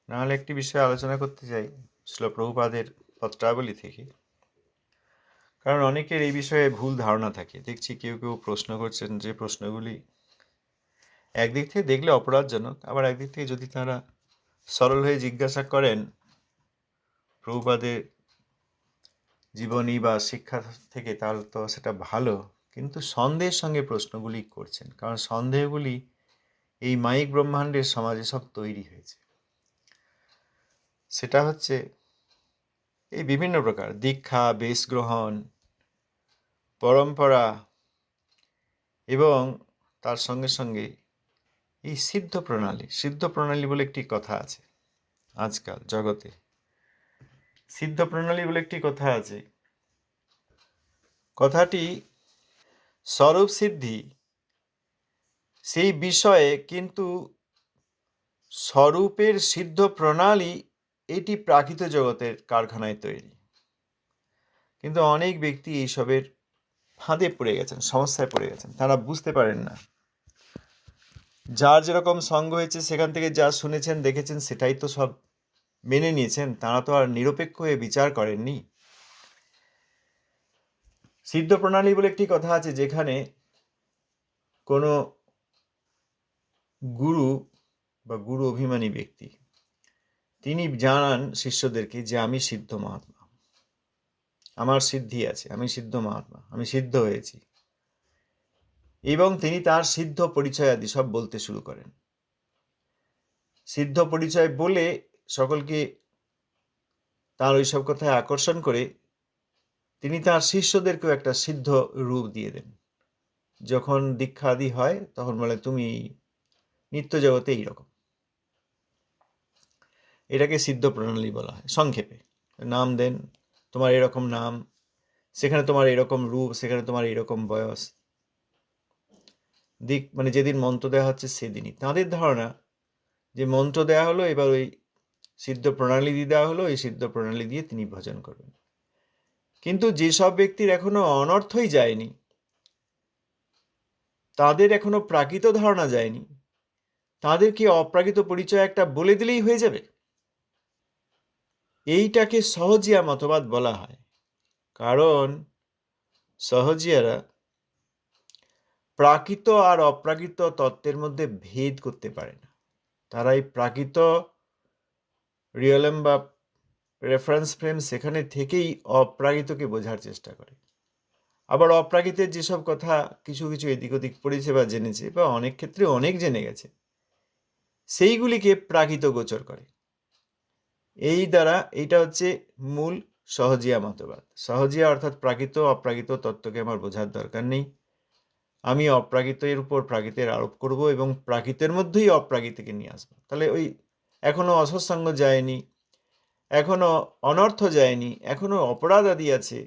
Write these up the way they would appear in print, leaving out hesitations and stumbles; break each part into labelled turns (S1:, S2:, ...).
S1: নাহলে একটি বিষয়ে আলোচনা করতে চাই শ্রীল প্রভুপাদের পত্রাবলী থেকে। কারণ অনেকের এই বিষয়ে ভুল ধারণা থাকে। দেখছি কেউ কেউ প্রশ্ন করছেন, যে প্রশ্নগুলি একদিক থেকে দেখলে অপরাধজনক, আবার একদিক থেকে যদি তারা সরল হয়ে জিজ্ঞাসা করেন প্রভুপাদের জীবনী বা শিক্ষা থেকে, তাহলে তো সেটা ভালো। কিন্তু সন্দেহের সঙ্গে প্রশ্নগুলি করছেন, কারণ সন্দেহগুলি এই মাইক ব্রহ্মাণ্ডের সমাজে সব তৈরি হয়েছে। সেটা হচ্ছে এই বিভিন্ন প্রকার দীক্ষা, বেশ গ্রহণ, পরম্পরা এবং তার সঙ্গে সঙ্গে এই সিদ্ধ প্রণালী বলে একটি কথা আছে। আজকাল জগতে সিদ্ধ প্রণালী বলে একটি কথা আছে। কথাটি স্বরূপ সিদ্ধি সেই বিষয়ে, কিন্তু স্বরূপের সিদ্ধ প্রণালী এটি প্রাকৃত জগতের কারখানায় তৈরি। কিন্তু অনেক ব্যক্তি এইসবের ফাঁদে পড়ে গেছেন, সমস্যায় পড়ে গেছেন। তারা বুঝতে পারেন না, যার যেরকম সঙ্গ হয়েছে সেখান থেকে যা শুনেছেন দেখেছেন সেটাই তো সব মেনে নিয়েছেন। তারা তো আর নিরপেক্ষ হয়ে বিচার করেননি। সিদ্ধ প্রণালী বলে একটি কথা আছে, যেখানে কোনো গুরু বা গুরু অভিমানী ব্যক্তি তিনি জানান শিষ্যদেরকে যে আমি সিদ্ধ মহাত্মা, আমার সিদ্ধি আছে, আমি সিদ্ধ মহাত্মা, আমি সিদ্ধ হয়েছি, এবং তিনি তার সিদ্ধ পরিচয় আদি সব বলতে শুরু করেন। সিদ্ধ পরিচয় বলে সকলকে তার ওইসব কথায় আকর্ষণ করে তিনি তার শিষ্যদেরকেও একটা সিদ্ধ রূপ দিয়ে দেন। যখন দীক্ষা আদি হয় তখন বলে তুমি নিত্য জগতে এইরকম। এটাকে সিদ্ধ প্রণালী বলা হয়। সংক্ষেপে নাম দেন, তোমার এরকম নাম, সেখানে তোমার এরকম রূপ, সেখানে তোমার এরকম বয়স। মানে যেদিন মন্ত্র দেওয়া হচ্ছে সেদিনই তাঁদের ধারণা যে মন্ত্র দেওয়া হলো, এবার ওই সিদ্ধ প্রণালী দিয়ে দেওয়া হলো, এই সিদ্ধ প্রণালী দিয়ে তিনি ভজন করবেন। কিন্তু যেসব ব্যক্তির এখনো অনর্থই যায়নি, তাদের এখনো প্রাকৃত ধারণা যায়নি, তাদের কি অপ্রাকৃত পরিচয় একটা বলে দিলেই হয়ে যাবে? এইটাকে সহজিয়া মতবাদ বলা হয়। কারণ সহজিয়ারা প্রাকৃত আর অপ্রাকৃত তত্ত্বের মধ্যে ভেদ করতে পারে না। তারা এই প্রাকৃত রিয়েলম বা রেফারেন্স ফ্রেম সেখানে থেকেই অপ্রাকৃতকে বোঝার চেষ্টা করে। আবার অপ্রাকৃতের যেসব কথা কিছু কিছু এদিক ওদিক পড়েছে বা জেনেছে, বা অনেক ক্ষেত্রে অনেক জেনে গেছে, সেইগুলিকে প্রাকৃত গোচর করে। এই দ্বারা এইটা হচ্ছে মূল সহজিয়া মতবাদ। সহজিয়া অর্থাৎ প্রাকৃত অপ্রাকৃত তত্ত্বকে আমার বোঝার দরকার নেই, আমি অপ্রাকৃতের উপর প্রাকৃতের আরোপ করব এবং প্রাকৃতের মধ্যেই অপ্রাকৃতকে নিয়ে আসবো। তাহলে ওই এখনো অসৎসঙ্গ যায়নি, এখনো অনর্থ যায়নি, এখনো অপরাধ আদি আছে,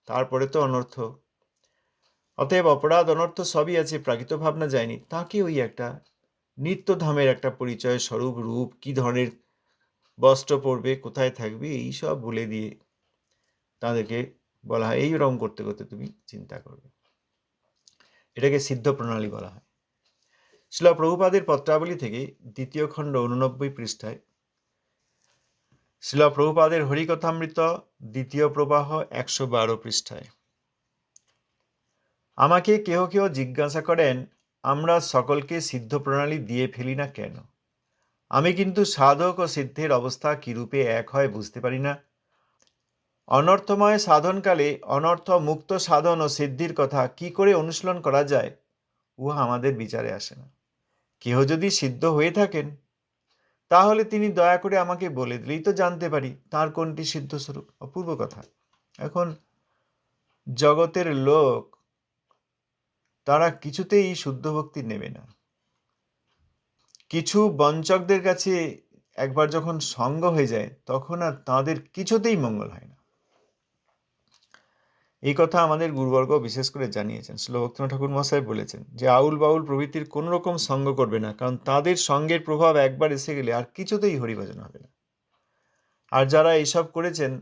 S1: তারপরে তো অনর্থ। অতএব অপরাধ অনর্থ সবই আছে, প্রাকৃত ভাবনা যায়নি। তাকে ওই একটা নিত্যধামের একটা পরিচয়, স্বরূপ, রূপ, কি ধরনের বস্ত্র পরবে, কোথায় থাকবে, এই সব বলে দিয়ে তাদেরকে বলা হয় এইরকম করতে করতে তুমি চিন্তা করবে। এটাকে সিদ্ধ প্রণালী বলা হয়। শ্রীল প্রভুপাদের পত্রাবলী থেকে 2য় খণ্ড 89 পৃষ্ঠায় শ্রীল প্রভুপাদের হরিকথামৃত 2য় প্রবাহ 112 পৃষ্ঠায় আমাকে কেহ কেহ জিজ্ঞাসা করেন, আমরা সকলকে সিদ্ধ প্রণালী দিয়ে ফেলি না কেন? আমি কিন্তু সাধক ও সিদ্ধের অবস্থা কিরূপে এক হয় বুঝতে পারি না। অনর্থময় সাধনকালে অনর্থ মুক্ত সাধন ও সিদ্ধির কথা কি করে অনুশীলন করা যায়, উহা আমাদের বিচারে আসে না। কেহ যদি সিদ্ধ হয়ে থাকেন, তাহলে তিনি দয়া করে আমাকে বলে দিলেই তো জানতে পারি তার কোনটি সিদ্ধ স্বরূপ। অপূর্ব কথা। এখন জগতের লোক তারা কিছুতেই শুদ্ধ ভক্তি নেবে না। কিছু বঞ্চকদের কাছে একবার যখন সঙ্গ হয়ে যায়, তখন আর তাদের কিছুতেই মঙ্গল হয় না। এই কথা আমাদের গুরুবর্গ বিশেষ করে জানিয়েছেন। শ্রীল ভক্তিনাথ ঠাকুর মহাশয় বলেছেন যে আউল বাউল প্রভৃতির কোন রকম সঙ্গ করবে না, কারণ তাদের সঙ্গের প্রভাব একবার এসে গেলে আর কিছুতেই হরিভজন হবে না। আর যারা এইসব করেছেন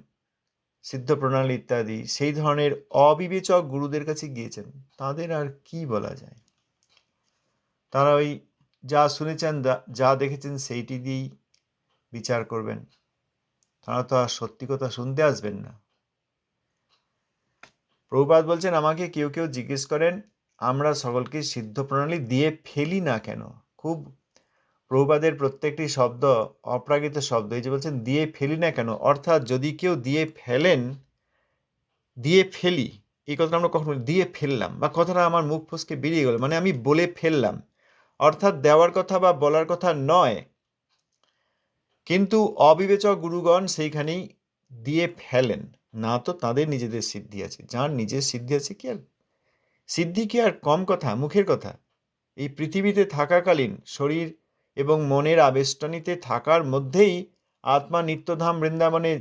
S1: সিদ্ধ প্রণালী ইত্যাদি, সেই ধরনের অবিবেচক গুরুদের কাছে গিয়েছেন, তাদের আর কি বলা যায়? তারা ওই যা শুনেছেন, যা দেখেছেন সেইটি দিয়েই বিচার করবেন, তারা তো আর সত্যি কথা শুনতে আসবেন না। প্রভুপাদ বলছেন, আমাকে কেউ কেউ জিজ্ঞেস করেন আমরা সকলকে সিদ্ধ প্রণালী দিয়ে ফেলি না কেন। খুব প্রভুপাদের প্রত্যেকটি শব্দ অপ্রাকৃত শব্দ। এই যে বলছেন দিয়ে ফেলি না কেন, অর্থাৎ যদি কেউ দিয়ে ফেলেন, দিয়ে ফেলি এই কথাটা আমরা কখন দিয়ে ফেললাম, বা কথাটা আমার মুখ ফসকে বেরিয়ে গেল, মানে আমি বলে ফেললাম, অর্থাৎ দেওয়ার কথা বা বলার কথা নয়, কিন্তু অবিবেচক গুরুগণ সেইখানেই দিয়ে ফেলেন। না তো তাদের নিজেদের সিদ্ধি আছে, যার নিজের সিদ্ধি আছে কি আর সিদ্ধি কি আর কম কথা, মুখের কথা। এই পৃথিবীতে থাকাকালীন শরীর এবং মনের আবেষ্টনীতে থাকার মধ্যেই আত্মা নিত্যধাম বৃন্দাবনে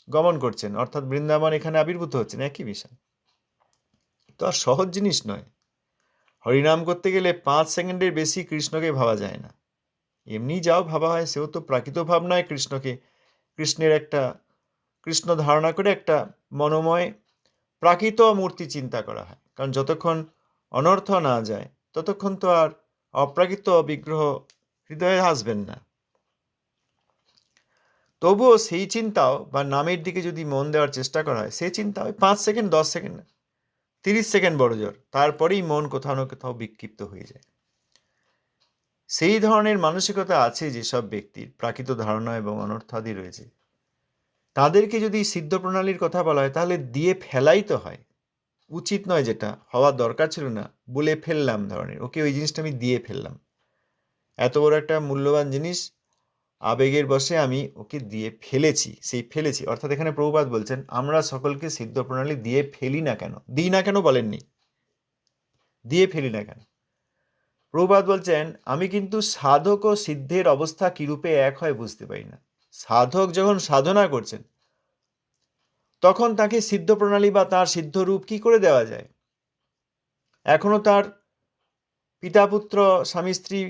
S1: গমন করছেন, অর্থাৎ বৃন্দাবন এখানে আবির্ভূত হচ্ছেন, একই বিষয়। তো আর সহজ জিনিস নয়। হরিনাম করতে গেলে 5 সেকেন্ডের বেশি কৃষ্ণকে ভাবা যায় না। এমনি যাও ভাবা হয়, সেও তো প্রাকৃত ভাব নয়। কৃষ্ণ ধারণা করে একটা মনোময় প্রাকৃত মূর্তি চিন্তা করা হয়, কারণ যতক্ষণ অনর্থ না যায় ততক্ষণ তো আর অপ্রাকৃত বিগ্রহ হৃদয়ে আসবেন না। তবুও সেই চিন্তাও বা নামের দিকে যদি মন দেওয়ার চেষ্টা করা হয়, সেই চিন্তা ওই 5 সেকেন্ড, 10 সেকেন্ড, 30 সেকেন্ড বড় জোর, তারপরেই মন কোথাও না কোথাও বিক্ষিপ্ত হয়ে যায়। সেই ধরনের মানসিকতা আছে যেসব ব্যক্তির প্রাকৃত ধারণা এবং অনর্থাদি রয়েছে, তাদেরকে যদি সিদ্ধ প্রণালীর কথা বলা হয় তাহলে দিয়ে ফেলাই তো হয়, উচিত নয়, যেটা হওয়ার দরকার ছিল না, বলে ফেললাম ধরনের, ওকে ওই জিনিসটা আমি দিয়ে ফেললাম, এত বড় একটা মূল্যবান জিনিস আবেগের বশে আমি ওকে দিয়ে ফেলেছি। সেই ফেলেছি অর্থাৎ এখানে প্রভুপাদ বলছেন আমরা সকলকে সিদ্ধ প্রণালী দিয়ে ফেলি না কেন, দিই না কেন বলেননি, দিয়ে ফেলি না কেন। প্রভুপাদ বলছেন আমি কিন্তু সাধক ও সিদ্ধের অবস্থা কিরূপে এক হয় বুঝতে পারি না। সাধক যখন সাধনা করছেন তখন তাকে সিদ্ধ প্রণালী বা তার সিদ্ধ রূপ কি করে দেওয়া যায়? এখনো তার পিতা পুত্র, স্বামী স্ত্রী,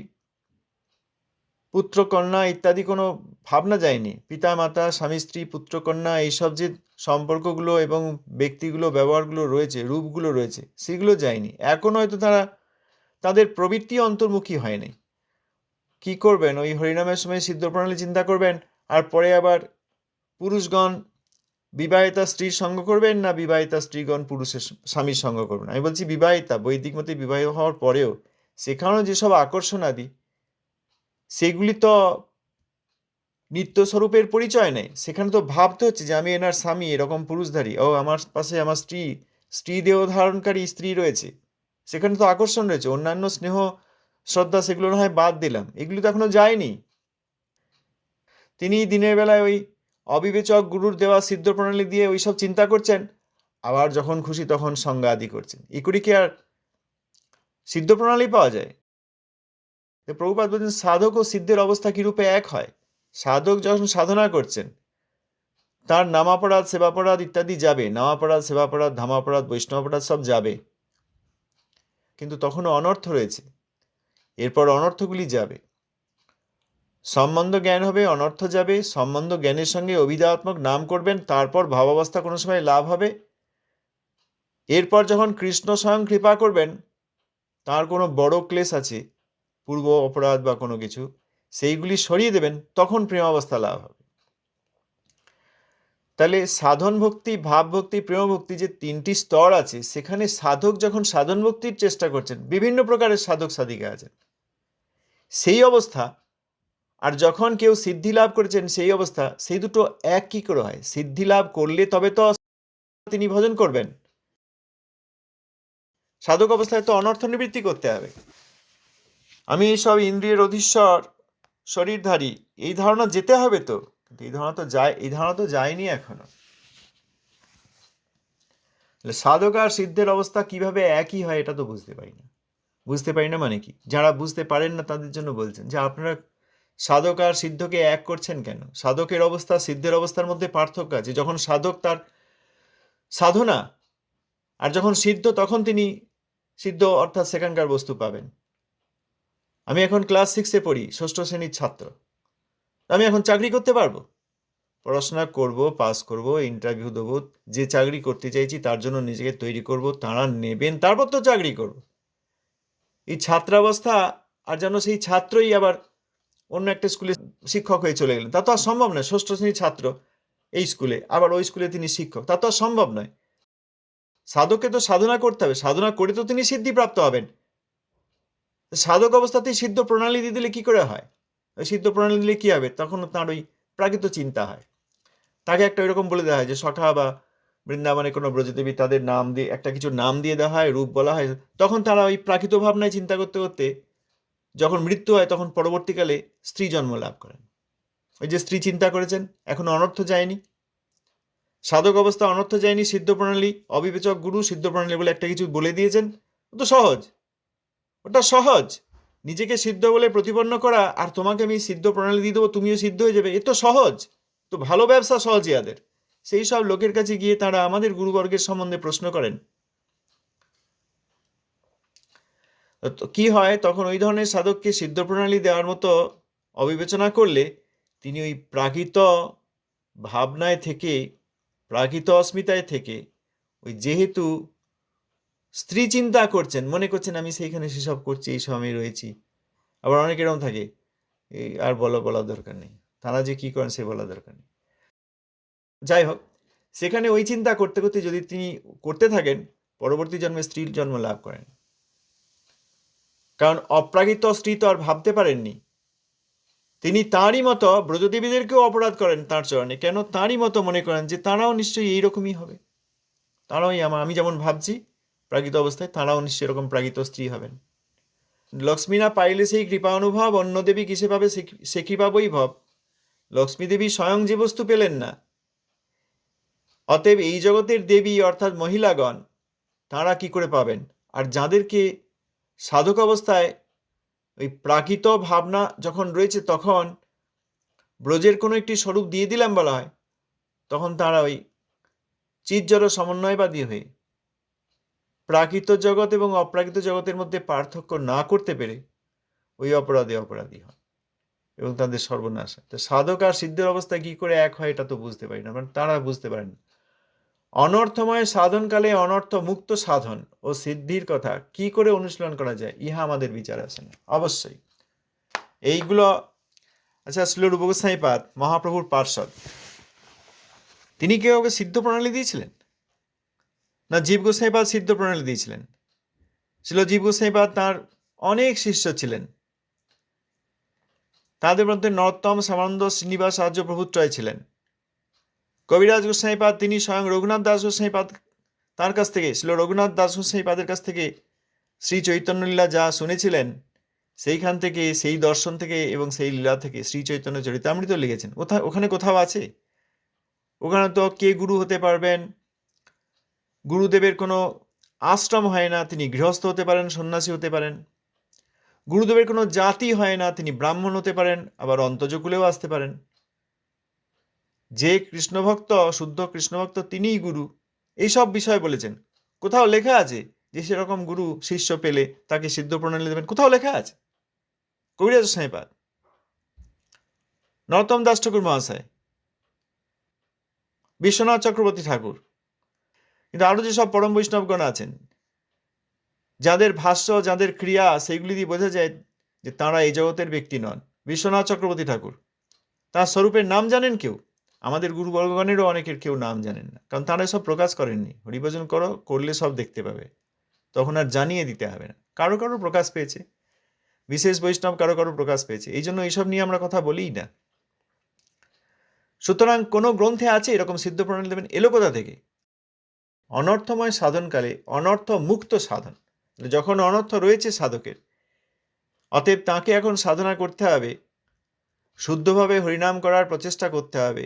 S1: পুত্র কন্যা ইত্যাদি কোনো ভাবনা যায়নি। পিতা মাতা, স্বামী স্ত্রী, পুত্র কন্যা, এইসব যে সম্পর্কগুলো এবং ব্যক্তিগুলো, ব্যবহারগুলো রয়েছে, রূপগুলো রয়েছে, সেগুলো যায়নি। এখন হয়তো তাদের প্রবৃত্তি অন্তর্মুখী হয়নি। কি করবেন? ওই হরিনামের সময় সিদ্ধ প্রণালী চিন্তা করবেন, আর পরে আবার পুরুষগণ বিবাহিতা স্ত্রীর সঙ্গ করবেন, না বিবাহিতা স্ত্রীগণ পুরুষের স্বামীর সঙ্গ করবেন। আমি বলছি বিবাহিতা, বৈদিক মতে বিবাহ হওয়ার পরেও সেখানেও যেসব আকর্ষণ আদি, সেগুলি তো নিত্যস্বরূপের পরিচয় নেই। সেখানে তো ভাবতে হচ্ছে যে আমি এনার স্বামী, এরকম পুরুষধারী, ও আমার পাশে আমার স্ত্রী দেহ ধারণকারী স্ত্রী রয়েছে, সেখানে তো আকর্ষণ রয়েছে। অন্যান্য স্নেহ শ্রদ্ধা সেগুলো না হয় বাদ দিলাম, এগুলি তো এখনো যায়নি। তিনি দিনের বেলায় ওই অবিবেচক গুরুর দেওয়া সিদ্ধ প্রণালী দিয়ে ওই সব চিন্তা করছেন, আবার যখন খুশি তখন সংজ্ঞা আদি করছেন। এ করি কি আর সিদ্ধ প্রণালী পাওয়া যায়? প্রভুপাদ বলছেন সাধক ও সিদ্ধের অবস্থা কিরূপে এক হয়। সাধক যখন সাধনা করছেন তার নামাপরাধ, সেবাপরাধ ইত্যাদি যাবে, নামাপরাধ, সেবাপরাধ, ধামাপরাধ, বৈষ্ণবপরাধ সব যাবে, কিন্তু তখনও অনর্থ রয়েছে। এরপর অনর্থগুলি যাবে, সম্বন্ধ জ্ঞান হবে, অনর্থ যাবে। সম্বন্ধ জ্ঞানের সঙ্গে অভিধাত্মক নাম করবেন, তারপর ভাবাবস্থা কোনো সময় লাভ হবে। এরপর যখন কৃষ্ণ স্বয়ং কৃপা করবেন, তার কোনো বড় ক্লেশ আছে, পূর্ব অপরাধ বা কোনো কিছু, সেইগুলি সরিয়ে দেবেন, তখন প্রেমাবস্থা লাভ হবে। তাহলে সাধন ভক্তি, ভাব ভক্তি, প্রেম ভক্তি যে 3টি স্তর আছে, সেখানে সাধক যখন সাধন ভক্তির চেষ্টা করছেন, বিভিন্ন প্রকারের সাধক সাধিকা আছেন, সেই অবস্থা, আর যখন কেউ সিদ্ধি লাভ করেছেন সেই অবস্থা, সেই দুটো এক কি করে হয়? সিদ্ধি লাভ করলে তবে তো তিনি ভজন করবেন, সাধক অবস্থায় তো অনর্থ নিবৃত্তি করতে হবে। আমি সব ইন্দ্রিয়ের অধীশ্বর, শরীরধারী, এই ধারণা যেতে হবে তো, কিন্তু এই ধারণা তো যায়নি এখনো। সাধক আর সিদ্ধের অবস্থা কিভাবে একই হয় এটা তো বুঝতে পারি না মানে কি? যারা বুঝতে পারেন না তাদের জন্য বলছেন যে আপনারা সাধক আর সিদ্ধকে এক করছেন কেন? সাধকের অবস্থা সিদ্ধের অবস্থার মধ্যে পার্থক্য আছে। যখন সাধক তার সাধনা, আর যখন সিদ্ধ তখন তিনি সিদ্ধ অর্থাৎ সেখানকার বস্তু পাবেন। আমি এখন ক্লাস 6-এ পড়ি, 6ষ্ঠ শ্রেণীর ছাত্র, আমি এখন চাকরি করতে পারবো? পড়াশোনা করব, পাস করব, ইন্টারভিউ দেবো, যে চাকরি করতে চাইছি তার জন্য নিজেকে তৈরি করব, তারা নেবেন, তারপর তো চাকরি করব। এই ছাত্রাবস্থা, আর যেন সেই ছাত্রই আবার অন্য একটা স্কুলে শিক্ষক হয়ে চলে গেলেন, তা তো আর সম্ভব নয়। ষষ্ঠ শ্রেণীর ছাত্র এই স্কুলে, আবার ওই স্কুলে তিনি শিক্ষক, তা তো আর সম্ভব নয়। সাধককে তো সাধনা করতে হবে, সাধনা করে তো তিনি সিদ্ধিপ্রাপ্ত হবেন। সাধক অবস্থাতেই সিদ্ধ প্রণালী দিয়ে দিলে কি করে হয়? ওই সিদ্ধ প্রণালী দিলে কি হবে? তখন তার ওই প্রাকৃত চিন্তা হয়। তাকে একটা এরকম বলে দেওয়া হয় যে সখা বা বৃন্দাবনে কোনো ব্রজদেবী, তাদের নাম দিয়ে একটা কিছু নাম দিয়ে দেওয়া হয়, রূপ বলা হয়। তখন তারা ওই প্রাকৃত ভাবনায় চিন্তা করতে করতে যখন মৃত্যু হয়, তখন পরবর্তীকালে স্ত্রী জন্ম লাভ করেন। ওই যে স্ত্রী চিন্তা করেছেন, এখনো অনর্থ যায়নি। সাধক অবস্থা অনর্থ যায়নি। সিদ্ধ প্রণালী, অবিবেচক গুরু সিদ্ধ প্রণালী বলে একটা কিছু বলে দিয়েছেন, তো সহজ, ওটা সহজ। নিজেকে সিদ্ধ বলে প্রতিপন্ন করা, আর তোমাকে আমি সিদ্ধ প্রণালী দিয়ে দেবো, তুমিও সিদ্ধ হয়ে যাবে, এ তো সহজ। তো ভালো ব্যবসা সহজ ইয়াদের। সেই সব লোকের কাছে গিয়ে তারা আমাদের গুরুবর্গের সম্বন্ধে প্রশ্ন করেন। তো কি হয় তখন? ওই ধরনের সাধককে সিদ্ধ প্রণালী দেওয়ার মতো অবিবেচনা করলে তিনি ওই প্রাকৃত ভাবনায় থেকে, প্রাকৃত অস্মিতায় থেকে, ওই যেহেতু স্ত্রী চিন্তা করছেন, মনে করছেন আমি সেইখানে সেসব করছি, এইসব আমি রয়েছি। আবার অনেক এরকম থাকে, এই আর বলার দরকার নেই, তারা যে কি করেন সে বলা দরকার নেই। যাই হোক, সেখানে ওই চিন্তা করতে করতে যদি তিনি করতে থাকেন, পরবর্তী জন্মে স্ত্রীর জন্ম লাভ করেন। কারণ অপ্রাকৃত স্ত্রী তো আর ভাবতে পারেননি। তিনি তাঁরই মতো ব্রজদেবীদেরকেও অপরাধ করেন তাঁর চরণে। কেন? তাঁরই মতো মনে করেন যে তাঁরাও নিশ্চয়ই এইরকমই হবে, তাঁরাও আমি যেমন ভাবছি প্রাকৃত অবস্থায়, তাঁরাও নিশ্চয়ই এরকম প্রাকৃত স্ত্রী হবেন। লক্ষ্মী না পাইলে সেই কৃপা অনুভব, অন্য দেবী কিসে পাবে সে কৃপা বৈভব। লক্ষ্মী দেবী স্বয়ং যে বস্তু পেলেন না, অতএব এই জগতের দেবী অর্থাৎ মহিলাগণ তাঁরা কি করে পাবেন? আর যাদেরকে সাধক অবস্থায় ওই প্রাকৃত ভাবনা যখন রয়েছে, তখন ব্রজের কোনো একটি স্বরূপ দিয়ে দিলাম বলা হয়, তখন তারা ওই চিৎজড় সমন্বয়বাদী হয়ে প্রাকৃত জগৎ এবং অপ্রাকৃত জগতের মধ্যে পার্থক্য না করতে পেরে ওই অপরাধী হয় এবং তাদের সর্বনাশ হয়। তো সাধক আর সিদ্ধের অবস্থায় কি করে এক হয়, এটা তো বুঝতে পারি না, মানে তারা বুঝতে পারেন না। অনর্থময় সাধনকালে অনর্থ মুক্ত সাধন ও সিদ্ধির কথা কি করে অনুশীলন করা যায়, ইহা আমাদের বিচার আসে না। অবশ্যই এইগুলো, আচ্ছা, শ্রীল রূপ গোস্বামীপাদ মহাপ্রভুর পার্ষদ, তিনি কেউ ওকে সিদ্ধ প্রণালী দিয়েছিলেন না? জীব গোস্বামীপাদ সিদ্ধ প্রণালী দিয়েছিলেন। ছিল জীব গোস্বামীপাদ, তাঁর অনেক শিষ্য ছিলেন। তাদের মধ্যে নরোত্তম, শ্যামানন্দ, শ্রীনিবাস আর্য প্রভুত্রয় ছিলেন। কবিরাজ গোস্বামীপাদ তিনি স্বয়ং রঘুনাথ দাস গোস্বামীপাদ, তার কাছ থেকে, ছিল রঘুনাথ দাস গোস্বামীপাদের কাছ থেকে শ্রী চৈতন্যলীলা যা শুনেছিলেন, সেইখান থেকে, সেই দর্শন থেকে এবং সেই লীলা থেকে শ্রী চৈতন্য চরিতামৃত লিখেছেন। ওখানে কোথাও আছে? ওখানে তো কে গুরু হতে পারবেন, গুরুদেবের কোনো আশ্রম হয় না, তিনি গৃহস্থ হতে পারেন, সন্ন্যাসী হতে পারেন। গুরুদেবের কোনো জাতি হয় না, তিনি ব্রাহ্মণ হতে পারেন, আবার অন্তজকুলেও আসতে পারেন। যে কৃষ্ণভক্ত, শুদ্ধ কৃষ্ণভক্ত, তিনিই গুরু, এইসব বিষয় বলেছেন। কোথাও লেখা আছে যে সেরকম গুরু শিষ্য পেলে তাকে সিদ্ধ প্রণালী দেবেন? কোথাও লেখা আছে? কবিরাজ গোস্বামীপাদ, নরোত্তম দাস ঠাকুর মহাশয়, বিশ্বনাথ চক্রবর্তী ঠাকুর, কিন্তু আরো যেসব পরম বৈষ্ণবগণ আছেন, যাদের ভাষ্য, যাদের ক্রিয়া, সেইগুলি দিয়ে বোঝা যায় যে তাঁরা এই জগতের ব্যক্তি নন। বিশ্বনাথ চক্রবর্তী ঠাকুর, তার স্বরূপের নাম জানেন কেউ? আমাদের গুরুবর্গগণেরও অনেকের কেউ নাম জানেন না, কারণ তারা সব প্রকাশ করেননি। হরিভজন করলে সব দেখতে পাবে, তখন আর জানিয়ে দিতে হবে না। কারো কারো প্রকাশ পেয়েছে, বিশেষ বৈষ্ণব কারো কারো প্রকাশ পেয়েছে, এই জন্য এইসব নিয়ে আমরা কথা বলিই না। সুতরাং কোনো গ্রন্থে আছে এরকম সিদ্ধ প্রণালী দেবেন? এলো কোথা থেকে? অনর্থময় সাধনকালে অনর্থ মুক্ত সাধন, যখন অনর্থ রয়েছে সাধকের, অতএব তাকে এখন সাধনা করতে হবে, শুদ্ধভাবে হরিনাম করার প্রচেষ্টা করতে হবে,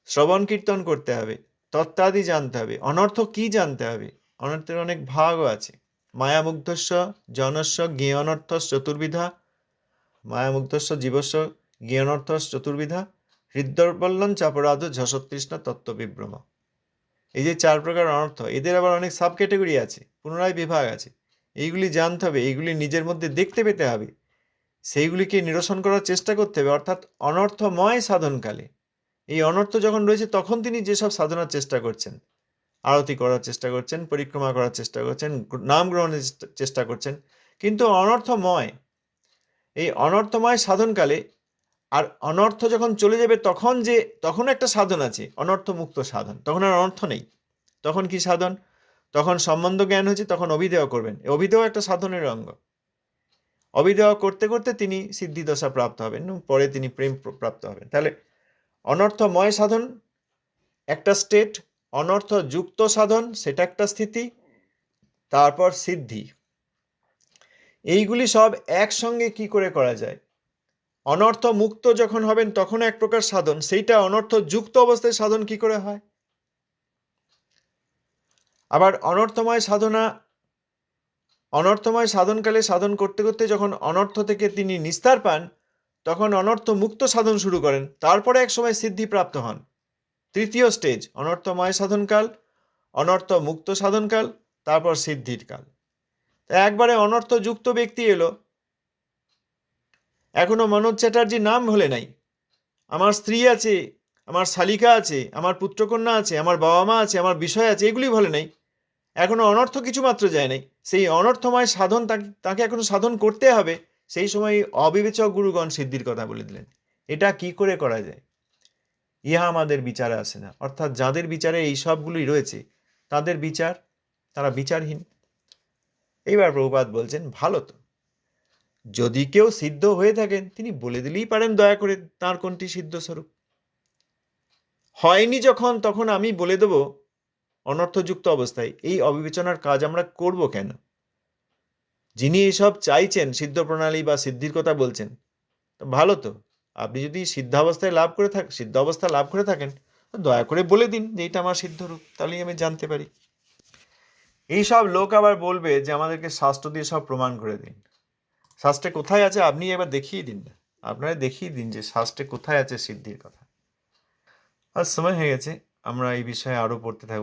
S1: শ্রবণ কীর্তন করতে হবে, তত্ত্বাদি জানতে হবে। অনর্থ কি জানতে হবে? অনর্থের অনেক ভাগও আছে। মায়ামুগ্ধস্য জনস্য জ্ঞেয়নর্থ চতুর্বিধা, মায়ামুগ্ধস্য জীবস্য জ্ঞেয়নর্থ চতুর্বিধা, হৃদয়বল্লন চাপরাধ ঝসতৃষ্ণ তত্ত্ববিভ্রম। এই যে 4 প্রকার অনর্থ, এদের আবার অনেক সাব ক্যাটেগরি আছে, পুনরায় বিভাগ আছে। এইগুলি জানতে হবে, এইগুলি নিজের মধ্যে দেখতে পেতে হবে, সেইগুলিকে নিরসন করার চেষ্টা করতে হবে। অর্থাৎ অনর্থময় সাধনকালে, এই অনর্থ যখন রয়েছে তখন তিনি যেসব সাধনার চেষ্টা করছেন, আরতি করার চেষ্টা করছেন, পরিক্রমা করার চেষ্টা করছেন, নাম গ্রহণের চেষ্টা করছেন, কিন্তু অনর্থময়, এই অনর্থময় সাধনকালে আর অনর্থ যখন চলে যাবে তখন একটা সাধন আছে, অনর্থমুক্ত সাধন। তখন আর অনর্থ নেই। তখন কি সাধন? তখন সম্বন্ধ জ্ঞান হচ্ছে, তখন অভিদেয় করবেন। অভিদেয় একটা সাধনের অঙ্গ। অভিদেয় করতে করতে তিনি সিদ্ধিদশা প্রাপ্ত হবেন, পরে তিনি প্রেম প্রাপ্ত হবেন। তাহলে অনর্থময় সাধন একটা স্টেট, অনর্থ যুক্ত সাধন সেটা একটা স্থিতি, তারপর সিদ্ধি। এইগুলি সব একসঙ্গে কি করে করা যায়? অনর্থ মুক্ত যখন হবেন তখন এক প্রকার সাধন, সেইটা অনর্থ যুক্ত অবস্থায় সাধন কি করে হয়? আবার অনর্থময় সাধনকালে সাধন করতে করতে যখন অনর্থ থেকে তিনি নিস্তার পান, তখন অনর্থ মুক্ত সাধন শুরু করেন, তারপরে এক সময় সিদ্ধি প্রাপ্ত হন। তৃতীয় স্টেজ অনর্থময় সাধনকাল, অনর্থ মুক্ত সাধনকাল, তারপর সিদ্ধির কাল। একবারে অনর্থযুক্ত ব্যক্তি এলো, এখনো মনোজ চ্যাটার্জির নাম ভোলে নাই, আমার স্ত্রী আছে, আমার শালিকা আছে, আমার পুত্রকন্যা আছে, আমার বাবা মা আছে, আমার বিষয় আছে, এগুলি বলে নাই, এখনো অনর্থ কিছু মাত্র যায় নাই। সেই অনর্থময় সাধন তাকে এখনো সাধন করতে হবে। সেই সময় অবিবেচক গুরুগণ সিদ্ধির কথা বলে দিলেন। এটা কি করে করা যায়? ইহা আমাদের বিচারে আসে না। অর্থাৎ যাদের বিচারে এই সবগুলি রয়েছে তাদের বিচার, তারা বিচারহীন। এইবার প্রভুপাদ বলছেন, ভালো তো, যদি কেউ সিদ্ধ হয়ে থাকেন তিনি বলে দিলেই পারেন দয়া করে তার কোনটি সিদ্ধ স্বরূপ। হয়নি যখন, তখন আমি বলে দেব অনর্থযুক্ত অবস্থায়। এই অবিবেচনার কাজ আমরা করব কেন? যিনি এসব চাইছেন, সিদ্ধ প্রণালী বা সিদ্ধির কথা বলছেন, ভালো তো, আপনি যদি সিদ্ধ অবস্থা লাভ করে থাকেন, দয়া করে বলে দিন যে এটা আমার সিদ্ধ রূপ, তাহলেই আমি জানতে পারি। এইসব লোক আবার বলবে যে আমাদেরকে শাস্ত্র দিয়ে সব প্রমাণ করে দিন। শাস্ত্রে কোথায় আছে আপনি এবার দেখিয়ে দিন না, আপনারা দেখিয়ে দিন যে শাস্ত্রে কোথায় আছে সিদ্ধির কথা। আর সময় হয়ে গেছে, আমরা এই বিষয়ে আরো পড়তে থাকবো।